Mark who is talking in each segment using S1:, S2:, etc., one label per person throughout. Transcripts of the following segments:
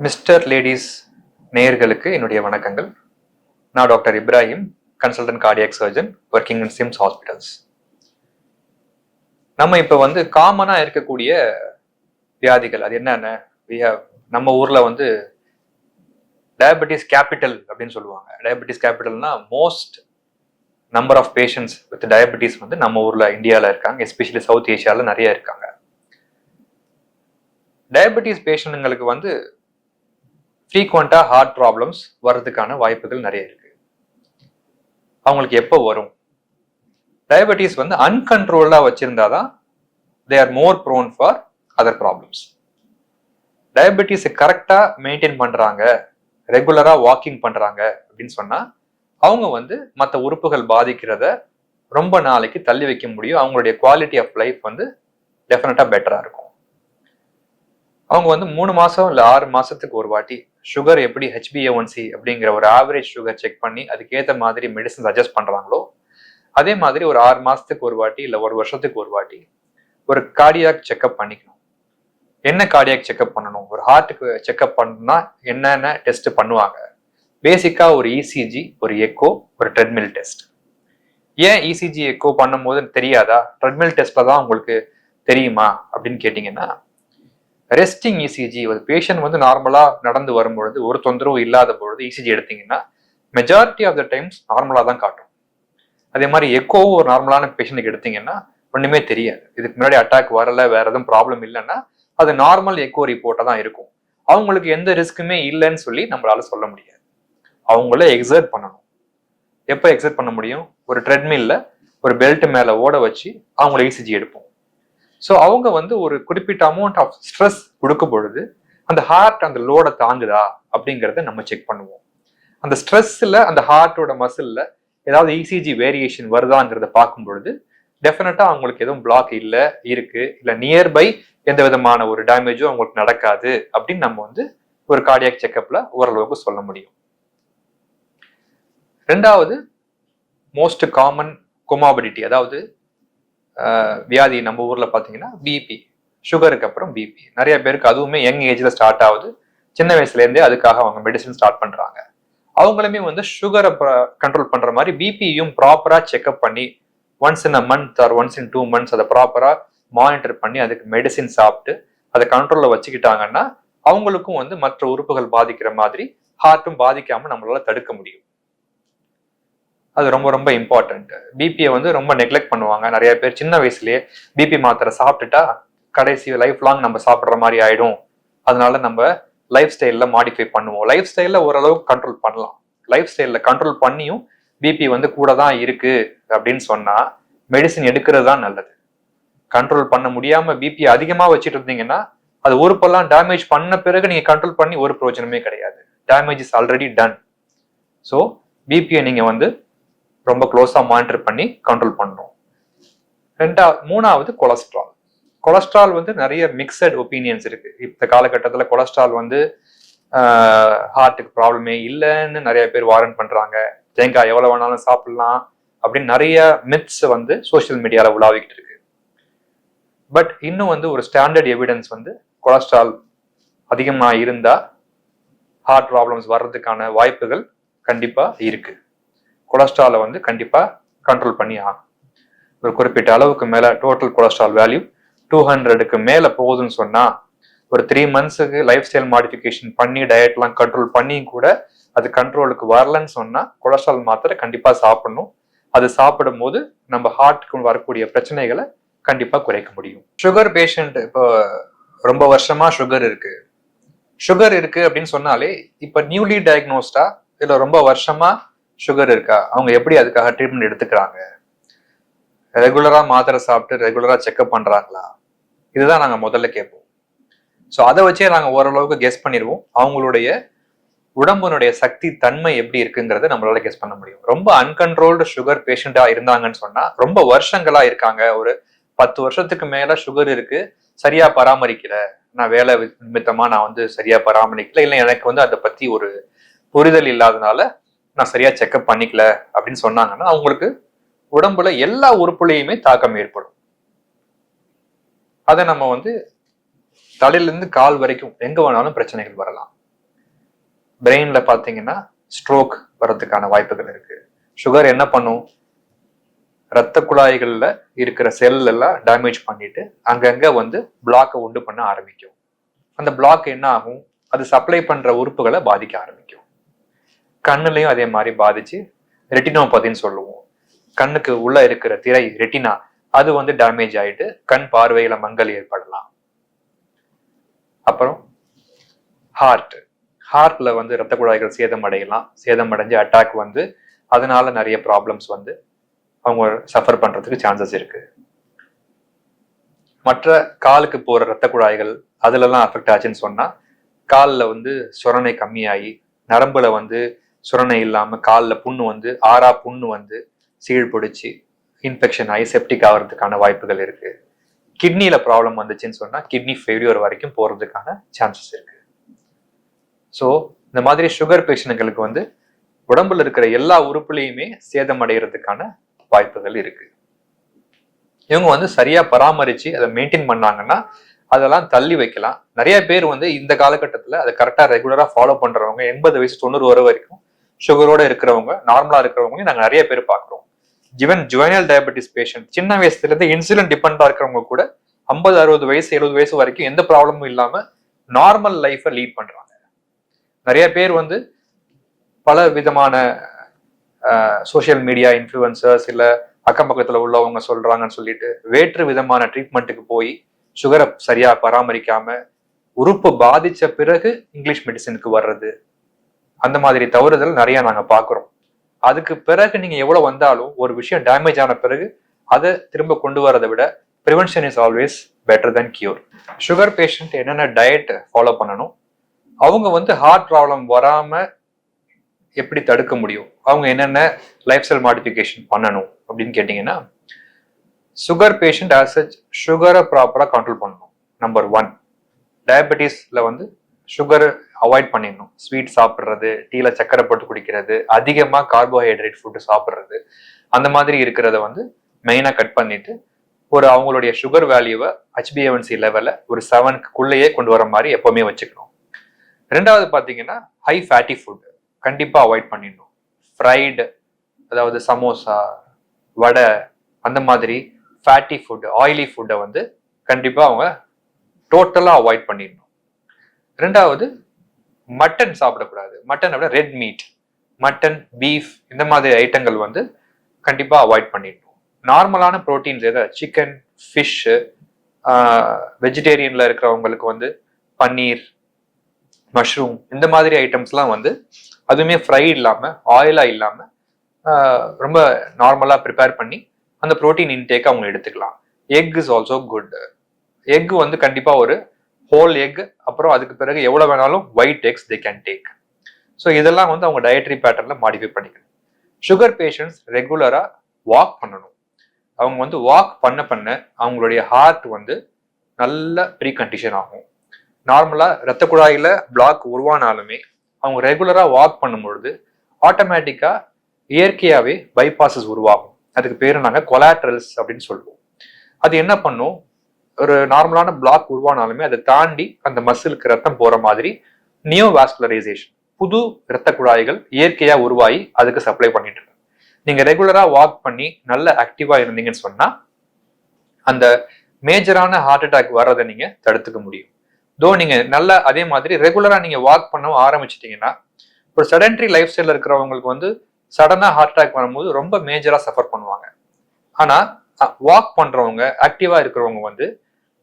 S1: Mister ladies நேயர்களுக்கு என்னுடைய வணக்கங்கள். நான் doctor Ibrahim, consultant cardiac surgeon, working in Sims hospitals. நம்ம இப்போ காமனா இருக்கக்கூடிய வியாதிகள் அது என்னென்ன? நம்ம ஊர்ல டயபெட்டிஸ் கேபிட்டல் அப்படின்னு சொல்லுவாங்க. டயபெட்டிஸ் கேபிட்டல்னா most number of patients with diabetes நம்ம ஊர்ல இந்தியாவில் இருக்காங்க, எஸ்பெஷலி சவுத் ஏஷியாவில் நிறைய இருக்காங்க. டயபெட்டிஸ் பேஷண்ட்டுங்களுக்கு ஃப்ரீக்வெண்டா ஹார்ட் ப்ராப்ளம்ஸ் வர்றதுக்கான வாய்ப்புகள் நிறைய இருக்கு. அவங்களுக்கு எப்போ வரும்? டயபெட்டிஸ் அன்கண்ட்ரோல்டா வச்சிருந்தாதான் they are more prone for other problems. Diabetes கரெக்டா மெயின்டைன் பண்றாங்க, ரெகுலரா வாக்கிங் பண்றாங்க அப்படின்னு சொன்னா அவங்க மற்ற உறுப்புகள் பாதிக்கிறத ரொம்ப நாளைக்கு தள்ளி வைக்க முடியும். அவங்களுடைய குவாலிட்டி ஆஃப் லைஃப் டெஃபினட்டா பெட்டரா இருக்கும். அவங்க 3 மாசம் இல்ல 6 மாசத்துக்கு ஒரு வாட்டி சுகர் எப்படி HbA1c அப்படிங்கிற ஒரு ஆவரேஜ் சுகர் செக் பண்ணி அதுக்கேற்ற மாதிரி மெடிசன்ஸ் அட்ஜஸ்ட் பண்றாங்களோ அதே மாதிரி ஒரு 6 மாசத்துக்கு ஒரு வாட்டி இல்ல ஒரு வருஷத்துக்கு ஒரு வாட்டி ஒரு கார்டியாக் செக்அப் பண்ணிக்கணும். என்ன கார்டியாக் செக்அப் பண்ணணும்? ஒரு ஹார்ட்டுக்கு செக்அப் பண்ணணும்னா என்னென்ன டெஸ்ட் பண்ணுவாங்க? பேசிக்கா ஒரு இசிஜி, ஒரு எக்கோ, ஒரு ட்ரெட்மில் டெஸ்ட். ஏன் இசிஜி எக்கோ பண்ணும் போது தெரியாதா, ட்ரெட்மில் டெஸ்ட்ல தான் உங்களுக்கு தெரியுமா அப்படின்னு கேட்டீங்கன்னா, ரெஸ்டிங் இசிஜி, ஒரு பேஷண்ட் நார்மலா நடந்து வரும்பொழுது ஒரு தொந்தரவும் இல்லாத பொழுது இசிஜி எடுத்தீங்கன்னா மெஜாரிட்டி ஆஃப் த டைம்ஸ் நார்மலா தான் காட்டும். அதே மாதிரி எக்கோவும் ஒரு நார்மலான பேஷண்ட்டுக்கு எடுத்தீங்கன்னா ஒண்ணுமே தெரியாது. இதுக்கு முன்னாடி அட்டாக் வரல, வேற எதுவும் ப்ராப்ளம் இல்லைன்னா அது நார்மல் எக்கோ ரிப்போர்ட்டா தான் இருக்கும். அவங்களுக்கு எந்த ரிஸ்க்குமே இல்லைன்னு சொல்லி நம்மளால சொல்ல முடியாது. அவங்கள எக்ஸர்ட் பண்ணணும். எப்போ எக்ஸர்ட் பண்ண முடியும்? ஒரு ட்ரெட்மில்ல ஒரு பெல்ட் மேல ஓட வச்சு அவங்கள இசிஜி எடுப்போம். ஸோ அவங்க ஒரு குறிப்பிட்ட அமௌண்ட் ஆஃப் ஸ்ட்ரெஸ் கொடுக்கும் பொழுது அந்த ஹார்ட் அந்த லோட தாங்குதா அப்படிங்கிறத நம்ம செக் பண்ணுவோம். அந்த ஸ்ட்ரெஸ்ல அந்த ஹார்ட்டோட மசில்ல ஏதாவது இசிஜி வேரியேஷன் வருதாங்கிறத பார்க்கும் பொழுது டெஃபினட்டா அவங்களுக்கு எதுவும் பிளாக் இல்லை இருக்கு, இல்லை நியர்பை எந்த விதமான ஒரு டேமேஜும் அவங்களுக்கு நடக்காது அப்படின்னு நம்ம ஒரு கார்டியாக் செக்அப்ல ஓரளவுக்கு சொல்ல முடியும். ரெண்டாவது மோஸ்ட் காமன் கொமாபிடிட்டி, அதாவது வியாதி நம்ம ஊர்ல பாத்தீங்கன்னா பிபி, சுகருக்கு அப்புறம் பிபி. நிறைய பேருக்கு அதுவுமே யங் ஏஜ்ல ஸ்டார்ட் ஆகுது. சின்ன வயசுல இருந்தே அதுக்காக அவங்க மெடிசன் ஸ்டார்ட் பண்றாங்க. அவங்களுமே சுகரை கண்ட்ரோல் பண்ற மாதிரி பிபியும் ப்ராப்பரா செக்அப் பண்ணி once in a month or once in 2 months அதை ப்ராப்பரா மானிட்டர் பண்ணி அதுக்கு மெடிசின் சாப்பிட்டு அதை கண்ட்ரோல்ல வச்சுக்கிட்டாங்கன்னா அவங்களுக்கும் மற்ற உறுப்புகள் பாதிக்கிற மாதிரி ஹார்ட்டும் பாதிக்காம நம்மளால தடுக்க முடியும். அது ரொம்ப ரொம்ப இம்பார்ட்டன்ட். பிபியை ரொம்ப நெக்லெக்ட் பண்ணுவாங்க நிறைய பேர். சின்ன வயசுலயே பிபி மாத்திரை சாப்பிட்டுட்டா கடைசி லைஃப் லாங் நம்ம சாப்பிட்ற மாதிரி ஆயிடும், அதனால நம்ம லைஃப் ஸ்டைல்ல மாடிஃபை பண்ணுவோம். லைஃப் ஸ்டைல்ல ஓரளவுக்கு கண்ட்ரோல் பண்ணலாம். லைஃப் ஸ்டைல்ல கண்ட்ரோல் பண்ணியும் பிபி கூட தான் இருக்கு அப்படின்னு சொன்னா மெடிசின் எடுக்கிறது தான் நல்லது. கண்ட்ரோல் பண்ண முடியாம பிபி அதிகமா வச்சுட்டு இருந்தீங்கன்னா அது உறுப்பெல்லாம் டேமேஜ் பண்ண பிறகு நீங்க கண்ட்ரோல் பண்ணி ஒரு பிரயோஜனமே கிடையாது. Damage is already done. So பிபியை நீங்க ரொம்ப க்ளோஸா மானிட்டர் பண்ணி கண்ட்ரோல் பண்ணணும். மூணாவது கொலஸ்ட்ரால். கொலஸ்ட்ரால் நிறைய மிக்சட் ஒப்பீனியன்ஸ் இருக்கு. இந்த காலகட்டத்துல கொலஸ்ட்ரால் ஹார்ட்டுக்கு ப்ராப்ளமே இல்லைன்னு நிறைய பேர் வாரண்ட் பண்றாங்க. தேங்காய் எவ்வளவு வேணாலும் சாப்பிடலாம் அப்படின்னு நிறைய மித்ஸ் சோசியல் மீடியால உலாவிக்கிட்டு இருக்கு. பட் இன்னும் ஒரு ஸ்டாண்டர்ட் எவிடன்ஸ் கொலஸ்ட்ரால் அதிகமா இருந்தா ஹார்ட் ப்ராப்ளம்ஸ் வர்றதுக்கான வாய்ப்புகள் கண்டிப்பா இருக்கு. கொலஸ்ட்ராலை கண்டிப்பா கண்ட்ரோல் பண்ணி ஆகும். ஒரு குறிப்பிட்ட அளவுக்கு மேல டோட்டல் கொலஸ்ட்ரால் வேல்யூ 200க்கு மேல போகுதுன்னு சொன்னா ஒரு 3 months லைஃப் ஸ்டைல் மாடிஃபிகேஷன் பண்ணி டயட்லாம் கண்ட்ரோல் பண்ணி கூட அது கண்ட்ரோலுக்கு வரலன்னு சொன்னா கொலஸ்ட்ரால் மாத்திரை கண்டிப்பா சாப்பிடணும். அது சாப்பிடும் போது நம்ம ஹார்ட்டுக்கு வரக்கூடிய பிரச்சனைகளை கண்டிப்பா குறைக்க முடியும். சுகர் பேஷண்ட் இப்போ ரொம்ப வருஷமா சுகர் இருக்கு அப்படின்னு சொன்னாலே இப்ப நியூலி டயக்னோஸ்டா இல்ல ரொம்ப வருஷமா சுகர் இருக்கா, அவங்க எப்படி அதுக்காக ட்ரீட்மெண்ட் எடுத்துக்கிறாங்க, ரெகுலரா மாத்திரை சாப்பிட்டு ரெகுலரா செக்அப் பண்றாங்களா, இதுதான் நாங்க முதல்ல கேட்போம். ஸோ அதை வச்சே நாங்க ஓரளவுக்கு கெஸ் பண்ணிடுவோம் அவங்களுடைய உடம்புனுடைய சக்தி தன்மை எப்படி இருக்குங்கிறத நம்மளால கெஸ் பண்ண முடியும். ரொம்ப அன்கண்ட்ரோல்டு சுகர் பேஷண்டா இருந்தாங்கன்னு சொன்னா ரொம்ப வருஷங்களா இருக்காங்க, ஒரு 10 வருஷத்துக்கு மேல சுகர் இருக்கு, சரியா பராமரிக்கல, நான் வேலை நிமித்தமா நான் சரியா பராமரிக்கல, இல்லை எனக்கு அதை பத்தி ஒரு புரிதல் இல்லாதனால நான் சரியா செக்அப் பண்ணிக்கல அப்படின்னு சொன்னாங்கன்னா அவங்களுக்கு உடம்புல எல்லா உறுப்புலையுமே தாக்கம் ஏற்படும். அதை நம்ம தலையில இருந்து கால் வரைக்கும் எங்க வேணாலும் பிரச்சனைகள் வரலாம். பிரெயின்ல பார்த்தீங்கன்னா ஸ்ட்ரோக் வர்றதுக்கான வாய்ப்புகள் இருக்கு. சுகர் என்ன பண்ணும், இரத்த குழாய்கள்ல இருக்கிற செல் எல்லாம் டேமேஜ் பண்ணிட்டு அங்கங்க வந்து பிளாக்கை உண்டு பண்ண ஆரம்பிக்கும். அந்த பிளாக் என்ன ஆகும், அது சப்ளை பண்ற உறுப்புகளை பாதிக்க ஆரம்பிக்கும். கண்ணுலையும் அதே மாதிரி பாதிச்சு ரெட்டினோபதின்னு சொல்லுவோம். கண்ணுக்கு உள்ள இருக்கிற திரை ரெட்டினா அது வந்து டேமேஜ் ஆயிட்டு கண் பார்வையில மங்கல் ஏற்படலாம். அப்புறம் ஹார்ட்ல வந்து இரத்த குழாய்கள் சேதமடையலாம். சேதமடைஞ்சு அட்டாக் வந்து அதனால நிறைய ப்ராப்ளம்ஸ் வந்து அவங்க சஃபர் பண்றதுக்கு சான்சஸ் இருக்கு. மற்ற காலுக்கு போற இரத்த குழாய்கள் அதுலலாம் அஃபெக்ட் ஆச்சுன்னு சொன்னா காலில் வந்து சுரணை கம்மியாகி நரம்புல வந்து சுரணை இல்லாம காலில் புண்ணு வந்து புண்ணு வந்து சீழ் பிடிச்சி இன்ஃபெக்ஷன் ஆகி செப்டிக் ஆகிறதுக்கான வாய்ப்புகள் இருக்கு. கிட்னியில ப்ராப்ளம் வந்துச்சுன்னு சொன்னா கிட்னி ஃபெயிலியர் வரைக்கும் போறதுக்கான சான்சஸ் இருக்கு. ஸோ இந்த மாதிரி சுகர் பேஷண்ட்களுக்கு வந்து உடம்புல இருக்கிற எல்லா உறுப்புலையுமே சேதம் அடைகிறதுக்கான வாய்ப்புகள் இருக்கு. இவங்க வந்து சரியா பராமரிச்சு அதை மெயின்டைன் பண்ணாங்கன்னா அதெல்லாம் தள்ளி வைக்கலாம். நிறைய பேர் வந்து இந்த காலகட்டத்தில் அதை கரெக்டா ரெகுலரா ஃபாலோ பண்றவங்க 80 வயசு 90 வரை வரைக்கும் சுகரோட இருக்கிறவங்க, நார்மலா இருக்கிறவங்க நாங்கள் நிறைய பேர் பார்க்குறோம். ஈவன் ஜுவைனல் டயபெட்டிஸ் பேஷண்ட் சின்ன வயசுல இருந்து இன்சுலின் டிபெண்டா இருக்கிறவங்க கூட 50 60 வயசு 70 வயசு வரைக்கும் எந்த ப்ராப்ளமும் இல்லாம நார்மல் லைஃபை லீட் பண்றாங்க. நிறைய பேர் வந்து பல விதமான சோசியல் மீடியா இன்ஃப்ளூயன்சர்ஸ் இல்ல அக்கம் பக்கத்துல உள்ளவங்க சொல்றாங்கன்னு சொல்லிட்டு வேற்று விதமான ட்ரீட்மெண்ட்டுக்கு போய் சுகரை சரியா பராமரிக்காம உறுப்பு பாதிச்ச பிறகு இங்கிலீஷ் மெடிசனுக்கு வர்றது, அந்த மாதிரி தவறுதல் நிறைய நாங்க பாக்குறோம். அதுக்கு பிறகு நீங்க எவ்வளவு வந்தாலும் ஒரு விஷயம் டேமேஜ் ஆன பிறகு அதை திரும்ப கொண்டு வரதை விட prevention is always better then cure. Sugar patient என்னென்ன டயட் ஃபாலோ பண்ணணும், அவங்க வந்து ஹார்ட் ப்ராப்ளம் வராம எப்படி தடுக்க முடியும், அவங்க என்னென்ன லைஃப் ஸ்டைல் மாடிஃபிகேஷன் பண்ணணும் அப்படின்னு கேட்டீங்கன்னா, சுகர் பேஷண்ட் ஆஸ் சச் சுகரை ப்ராப்பராக கண்ட்ரோல் பண்ணணும். நம்பர் 1, டயபெட்டிஸ்ல வந்து சுகர் அவாய்ட் பண்ணிடணும். ஸ்வீட் சாப்பிட்றது, டீல சக்கரை போட்டு குடிக்கிறது, அதிகமாக கார்போஹைட்ரேட் ஃபுட்டு சாப்பிட்றது, அந்த மாதிரி இருக்கிறத வந்து மெயினாக கட் பண்ணிட்டு ஒரு அவங்களுடைய சுகர் வேல்யூவை HbA1c லெவலை ஒரு 7க்குள்ளேயே கொண்டு வர மாதிரி எப்பவுமே வச்சுக்கணும். ரெண்டாவது பார்த்தீங்கன்னா ஹை ஃபேட்டி ஃபுட் கண்டிப்பாக அவாய்ட் பண்ணிடணும். ஃப்ரைடு, அதாவது சமோசா, வடை, அந்த மாதிரி ஃபேட்டி ஃபுட், ஆயிலி ஃபுட்டை வந்து கண்டிப்பாக அவங்க டோட்டலாக அவாய்ட் பண்ணிடணும். ரெண்டாவது மட்டன் சாப்பிடக்கூடாது. மட்டன் விட ரெட் மீட், மட்டன், பீஃப் இந்த மாதிரி ஐட்டங்கள் வந்து கண்டிப்பாக அவாய்ட் பண்ணிடணும். நார்மலான ப்ரோட்டீன்ஸ் எதாவது சிக்கன், ஃபிஷ்ஷு, வெஜிடேரியனில் இருக்கிறவங்களுக்கு வந்து பன்னீர், மஷ்ரூம் இந்த மாதிரி ஐட்டம்ஸ்லாம் வந்து அதுவுமே ஃப்ரை இல்லாமல் ஆயிலாக இல்லாமல் ரொம்ப நார்மலாக ப்ரிப்பேர் பண்ணி அந்த ப்ரோட்டீன் இன்டேக் அவங்க எடுத்துக்கலாம். Egg is also good. Egg வந்து கண்டிப்பாக ஒரு ஹோல் எக், அப்புறம் அதுக்கு பிறகு எவ்வளோ வேணாலும் white X they can take. So இதெல்லாம் வந்து அவங்க டயட்ரி பேட்டர்னில் மாடிஃபை பண்ணிக்கணும். சுகர் பேஷண்ட்ஸ் ரெகுலராக வாக் பண்ணணும். அவங்க வந்து வாக் பண்ண அவங்களுடைய ஹார்ட் வந்து நல்ல ப்ரீ கண்டிஷன் ஆகும். நார்மலாக இரத்த குழாயில் பிளாக் உருவானாலுமே அவங்க ரெகுலராக வாக் பண்ணும்பொழுது ஆட்டோமேட்டிக்காக இயற்கையாகவே பைபாசஸ் உருவாகும். அதுக்கு பேர் நாங்கள் கொலாட்ரல்ஸ் அப்படின்னு சொல்லுவோம். அது என்ன பண்ணும், ஒரு நார்மலான பிளாக் உருவானாலுமே அதை தாண்டி அந்த மசிலுக்கு ரத்தம் போகிற மாதிரி நியோவாஸ்குலரைசேஷன், புது இரத்த குழாய்கள் இயற்கையாக உருவாகி அதுக்கு சப்ளை பண்ணிட்டு இருக்கு. நீங்கள் ரெகுலராக வாக் பண்ணி நல்ல ஆக்டிவாக இருந்தீங்கன்னு சொன்னால் அந்த மேஜரான ஹார்ட் அட்டாக் வர்றதை நீங்கள் தடுத்துக்க முடியும். தோ நீங்கள் நல்ல அதே மாதிரி ரெகுலராக நீங்கள் வாக் பண்ண ஆரம்பிச்சிட்டிங்கன்னா, ஒரு செடென்ட்ரி லைஃப் ஸ்டைலில் இருக்கிறவங்களுக்கு வந்து சடனாக ஹார்ட் அட்டாக் வரும்போது ரொம்ப மேஜராக சஃபர் பண்ணுவாங்க. ஆனால் வாக் பண்ணுறவங்க, ஆக்டிவாக இருக்கிறவங்க வந்து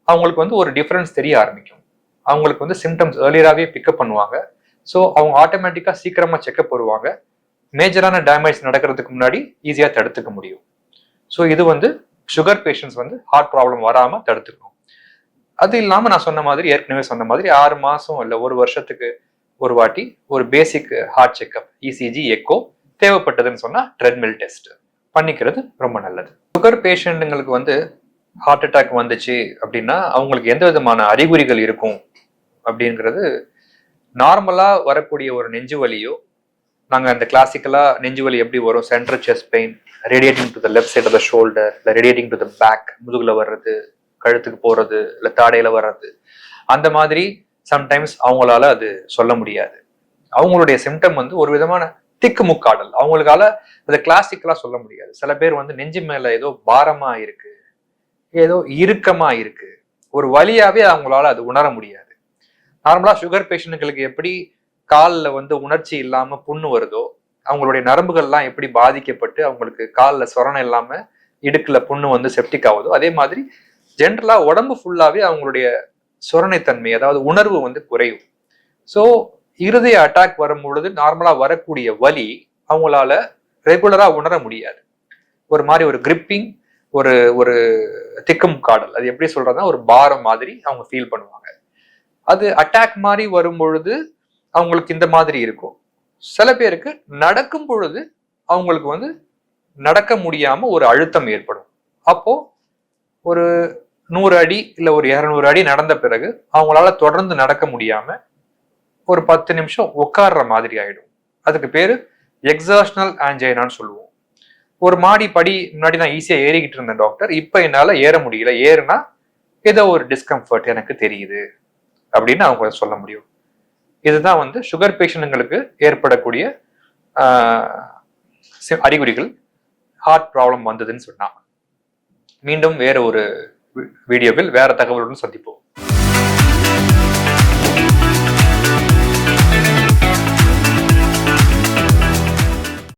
S1: அவங்களுக்கு வந்து ஒரு டிஃப்ரென்ஸ் தெரிய ஆரம்பிக்கும். அவங்களுக்கு வந்து சிம்டம்ஸ் ஏர்லியராகவே பிக்கப் பண்ணுவாங்க. ஸோ அவங்க ஆட்டோமேட்டிக்காக சீக்கிரமாக செக்அப் வருவாங்க. மேஜரான டேமேஜ் நடக்கிறதுக்கு முன்னாடி ஈஸியாக தடுத்துக்க முடியும். ஸோ இது வந்து சுகர் பேஷண்ட்ஸ் வந்து ஹார்ட் ப்ராப்ளம் வராமல் தடுத்துக்கணும். அது இல்லாமல் நான் சொன்ன மாதிரி, ஏற்கனவே சொன்ன மாதிரி 6 மாதம் இல்லை 1 வருஷத்துக்கு ஒரு வாட்டி ஒரு பேசிக் ஹார்ட் செக்அப், இசிஜி, எக்கோ, தேவைப்பட்டதுன்னு சொன்னால் ட்ரெட்மில் டெஸ்ட் பண்ணிக்கிறது ரொம்ப நல்லது. சுகர் பேஷண்ட்டுங்களுக்கு வந்து ஹார்ட் அட்டாக் வந்துச்சு அப்படின்னா அவங்களுக்கு எந்த விதமான அறிகுறிகள் இருக்கும் அப்படிங்கிறது, நார்மலாக வரக்கூடிய ஒரு நெஞ்சு வலியோ, நாங்கள் அந்த கிளாசிக்கலாக நெஞ்சு வலி எப்படி வரும், central chest pain, radiating to the left side of the shoulder, இல்லை ரேடியேட்டிங் டு த பேக், முதுகில் வர்றது, கழுத்துக்கு போகிறது, இல்லை தாடையில் வர்றது, அந்த மாதிரி சம்டைம்ஸ் அவங்களால அது சொல்ல முடியாது. அவங்களுடைய சிம்டம் வந்து ஒரு விதமான திக்குமுக்காடல். அவங்களுக்கால அதை கிளாசிக்கலா சொல்ல முடியாது. சில பேர் வந்து நெஞ்சு மேல ஏதோ பாரமா இருக்கு, ஏதோ இறுக்கமா இருக்கு, ஒரு வலியாவே அவங்களால அது உணர முடியாது. நார்மலா சுகர் பேஷண்ட்களுக்கு எப்படி காலில் வந்து உணர்ச்சி இல்லாம புண்ணு வருதோ, அவங்களுடைய நரம்புகள்லாம் எப்படி பாதிக்கப்பட்டு அவங்களுக்கு காலில் சொரணை இல்லாம இடுக்குல புண்ணு வந்து செப்டிக் ஆகுதோ, அதே மாதிரி ஜென்ரலா உடம்பு ஃபுல்லாவே அவங்களுடைய சொரணைத்தன்மை, அதாவது உணர்வு வந்து குறையும். ஸோ இருதய அட்டாக் வரும் பொழுது நார்மலா வரக்கூடிய வலி அவங்களால ரெகுலரா உணர முடியாது. ஒரு மாதிரி ஒரு கிரிப்பிங், ஒரு ஒரு திக்கும் காடல், அது எப்படி சொல்றதுன்னா ஒரு பாரம் மாதிரி அவங்க ஃபீல் பண்ணுவாங்க. அது அட்டாக் மாதிரி வரும் பொழுது அவங்களுக்கு இந்த மாதிரி இருக்கும். சில பேருக்கு நடக்கும் பொழுது அவங்களுக்கு வந்து நடக்க முடியாம ஒரு அழுத்தம் ஏற்படும். அப்போ ஒரு 100 அடி இல்ல ஒரு 200 அடி நடந்த பிறகு அவங்களால தொடர்ந்து நடக்க முடியாம ஒரு 10 நிமிஷம் உட்கார்ற மாதிரி ஆயிடும். அதுக்கு பேரு எக்ஸர்ஷனல் ஆன்ஜைனான்னு சொல்லுவோம். ஒரு மாடி படி முன்னாடி நான் ஈஸியா ஏறிக்கிட்டு இருந்தேன் டாக்டர், இப்ப என்னால ஏற முடியல, ஏறுனா ஏதோ ஒரு டிஸ்கம்ஃபர்ட் எனக்கு தெரியுது அப்படின்னு அவங்க சொல்ல முடியும். இதுதான் வந்து சுகர் பேஷண்ட்களுக்கு ஏற்படக்கூடிய அறிகுறிகள் ஹார்ட் ப்ராப்ளம் வந்ததுன்னு சொன்னா. மீண்டும் வேற ஒரு வீடியோவில் வேற தகவலுடன் சந்திப்போம்.